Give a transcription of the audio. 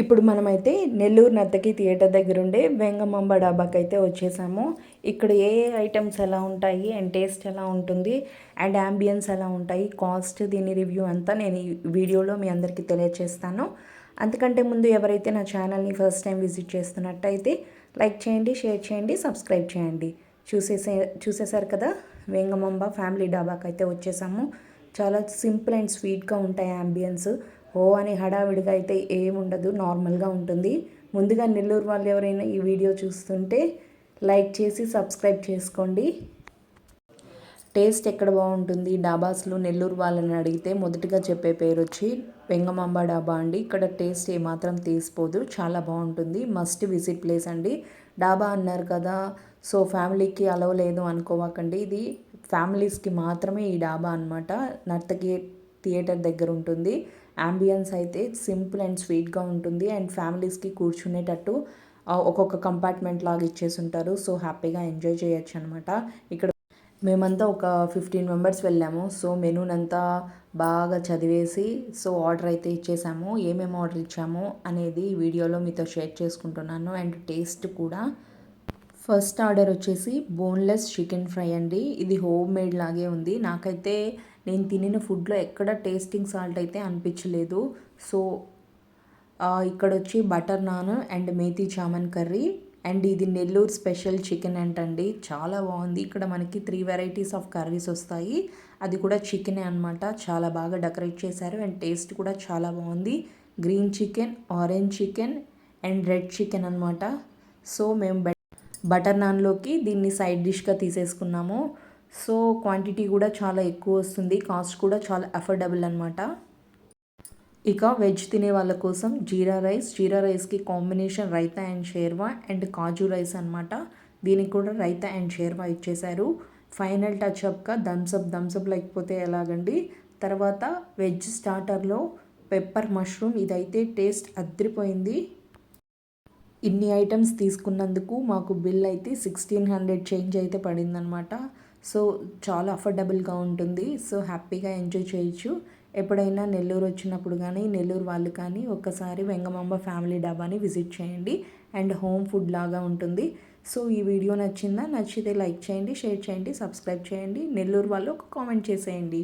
ఇప్పుడు మనమైతే నెల్లూరు నర్తకి థియేటర్ దగ్గర ఉండే వెంగమాంబ డాబాకి అయితే వచ్చేసాము. ఇక్కడ ఏ ఏ ఐటమ్స్ ఎలా ఉంటాయి అండ్ టేస్ట్ ఎలా ఉంటుంది అండ్ యాంబియన్స్ ఎలా ఉంటాయి, కాస్ట్, దీని రివ్యూ అంతా నేను ఈ వీడియోలో మీ అందరికీ తెలియజేస్తాను. అంతకంటే ముందు ఎవరైతే నా ఛానల్ని ఫస్ట్ టైం విజిట్ చేస్తున్నట్టయితే లైక్ చేయండి, షేర్ చేయండి, సబ్స్క్రైబ్ చేయండి. చూసేసారు కదా, వెంగమాంబ ఫ్యామిలీ డాబాకి అయితే వచ్చేసాము. చాలా సింపుల్ అండ్ స్వీట్గా ఉంటాయి యాంబియన్స్. ఓ అని హడావిడిగా అయితే ఏముండదు, నార్మల్గా ఉంటుంది. ముందుగా నెల్లూరు వాళ్ళు ఎవరైనా ఈ వీడియో చూస్తుంటే లైక్ చేసి సబ్స్క్రైబ్ చేసుకోండి. టేస్ట్ ఎక్కడ బాగుంటుంది డాబాస్లో నెల్లూరు వాళ్ళని అడిగితే మొదటిగా చెప్పే పేరు వచ్చి వెంగమాంబ డాబా అండి. ఇక్కడ టేస్ట్ ఏమాత్రం తీసిపోదు, చాలా బాగుంటుంది. మస్ట్ విజిట్ ప్లేస్ అండి. డాబా అన్నారు కదా, సో ఫ్యామిలీకి అలవ్ లేదు అనుకోవకండి. ఇది ఫ్యామిలీస్కి మాత్రమే ఈ డాబా అనమాట. నర్తకి థియేటర్ దగ్గర ఉంటుంది. యాంబియన్స్ అయితే సింపుల్ అండ్ స్వీట్గా ఉంటుంది అండ్ ఫ్యామిలీస్కి కూర్చునేటట్టు ఒక్కొక్క కంపార్ట్మెంట్ లాగా ఇచ్చేసి ఉంటారు. సో హ్యాపీగా ఎంజాయ్ చేయొచ్చు అనమాట. ఇక్కడ మేమంతా ఒక 15 మెంబర్స్ వెళ్ళాము. సో మెనూనంతా బాగా చదివేసి సో ఆర్డర్ అయితే ఇచ్చేసాము. ఏమేమి ఆర్డర్ ఇచ్చాము అనేది ఈ వీడియోలో మీతో షేర్ చేసుకుంటున్నాను అండ్ టేస్ట్ కూడా. ఫస్ట్ ఆర్డర్ వచ్చేసి బోన్లెస్ చికెన్ ఫ్రై అండి. ఇది హోమ్ మేడ్ లాగే ఉంది. నాకైతే నేను తినిన ఫుడ్లో ఎక్కడ టేస్టింగ్ సాల్ట్ అయితే అనిపించలేదు. సో ఇక్కడ వచ్చి butter naan and methi chaman curry and ఇది నెల్లూరు స్పెషల్ చికెన్ అంటండి. చాలా బాగుంది. ఇక్కడ మనకి 3 వెరైటీస్ ఆఫ్ కర్రీస్ వస్తాయి. అది కూడా చికెనే అనమాట. చాలా బాగా డెకరేట్ చేశారు అండ్ టేస్ట్ కూడా చాలా బాగుంది. Green chicken, orange chicken and red chicken అనమాట. సో మేము బటర్ నాన్లోకి దీన్ని సైడ్ డిష్గా తీసేసుకున్నాము. సో క్వాంటిటీ కూడా చాలా ఎక్కువ వస్తుంది, కాస్ట్ కూడా చాలా అఫోర్డబుల్ అనమాట. ఇక వెజ్ తినే వాళ్ళ కోసం జీరా రైస్కి combination raita and sherwa and kaju rice అనమాట. దీనికి కూడా రైతా అండ్ షేర్వా ఇచ్చేశారు. ఫైనల్ టచ్అప్గా థమ్స్అప్ లేకపోతే ఎలాగండి. తర్వాత వెజ్ స్టార్టర్లో పెప్పర్ మష్రూమ్, ఇదైతే టేస్ట్ అదిరిపోయింది. ఇన్ని ఐటమ్స్ తీసుకున్నందుకు మాకు బిల్ అయితే 1600 చేంజ్ అయితే పడిందనమాట. సో చాలా అఫోర్డబుల్గా ఉంటుంది. సో హ్యాపీగా ఎంజాయ్ చేయొచ్చు. ఎప్పుడైనా నెల్లూరు వచ్చినప్పుడు కానీ నెల్లూరు వాళ్ళు కానీ ఒక్కసారి వెంగమాంబ ఫ్యామిలీ డాబాని విజిట్ చేయండి అండ్ హోమ్ ఫుడ్ లాగా ఉంటుంది. సో ఈ వీడియో నచ్చిందా? నచ్చితే లైక్ చేయండి, షేర్ చేయండి, సబ్స్క్రైబ్ చేయండి. నెల్లూరు వాళ్ళు ఒక కామెంట్ చేసేయండి.